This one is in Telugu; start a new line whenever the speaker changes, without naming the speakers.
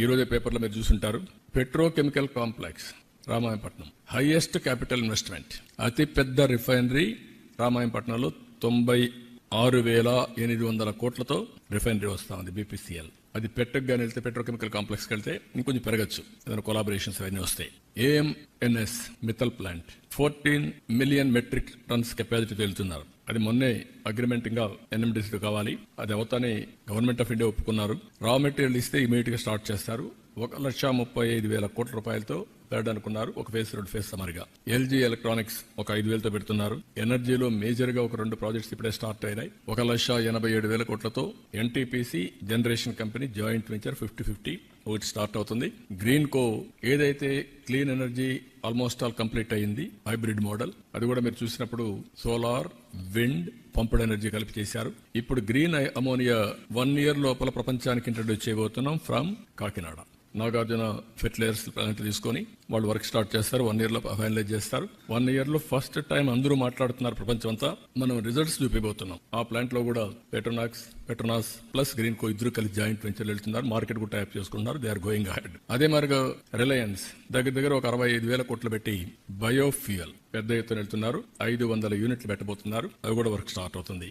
ఈ రోజే పేపర్లో మీరు చూసుంటారు. Petrochemical complex Ramayapatnam, highest capital investment, అతి పెద్ద రిఫైనరీ రామాయపట్నంలో 96,800 కోట్లతో రిఫైనరీ వస్తా ఉంది బీపీసీఎల్. అది పెట్టగానే వెళ్తే పెట్రోకెమికల్ కాంప్లెక్స్కి వెళ్తే ఇంకొంచెం పెరగచ్చు, ఏదైనా కొలాబరేషన్స్ అవన్నీ వస్తాయి. AMNS Mittal plant 14 million metric tons capacity వెళ్తున్నారు. అది మొన్నే అగ్రిమెంట్ ఇంకా ఎన్ఎండిసి కావాలి, అది అవుతానే గవర్నమెంట్ ఆఫ్ ఇండియా ఒప్పుకున్నారు. రా మెటీరియల్ ఇస్తే ఇమీడియట్ గా స్టార్ట్ చేస్తారు. 1,35,000 కోట్ల రూపాయలతో థర్డ్ అనుకున్నారు, ఒక ఫేజ్ 2 ఫేజ్ సమరిగా. ఎల్జీ ఎలక్ట్రానిక్స్ ఒక 5,000తో పెడుతున్నారు. ఎనర్జీలో మేజర్ గా ఒక 2 ప్రాజెక్ట్స్ ఇప్పుడే స్టార్ట్ అయినాయి. 1,87,000 కోట్లతో NTPC generation company joint venture 50-50 ఒకటి స్టార్ట్ అవుతుంది. గ్రీన్ కో ఏదైతే clean energy almost all complete అయ్యింది, హైబ్రిడ్ మోడల్, అది కూడా మీరు చూసినప్పుడు సోలార్, విండ్, పంప్డ్ ఎనర్జీ కలిపి చేశారు. ఇప్పుడు గ్రీన్ అమోనియా 1 year లోపల ప్రపంచానికి ఇంట్రడ్యూస్ చేయబోతున్నాం from Kakinada. Nagarjuna fertilizers plant తీసుకొని వాళ్ళు వర్క్ స్టార్ట్ చేస్తారు. 1 year లో ఫైనలైజ్ చేస్తారు. 1 year లో ఫస్ట్ టైం అందరూ మాట్లాడుతున్నారు ప్రపంచం అంతా, మనం రిజల్ట్స్ చూపిపోతున్నాం. ఆ ప్లాంట్ లో కూడా పెట్రోనాస్ ప్లస్ గ్రీన్ కో ఇద్దరు కలిసి జాయింట్ వెంచర్ వెళ్తున్నారు. మార్కెట్ కూడా టైప్ చేసుకుంటున్నారు. They are going ahead. అదే మరిగా రిలయన్స్ దగ్గర ఒక 65,000 కోట్లు పెట్టి బయోఫ్యూయల్ పెద్ద ఎత్తున వెళ్తున్నారు. 500 యూనిట్లు పెట్టబోతున్నారు. అవి కూడా వర్క్ స్టార్ట్ అవుతుంది.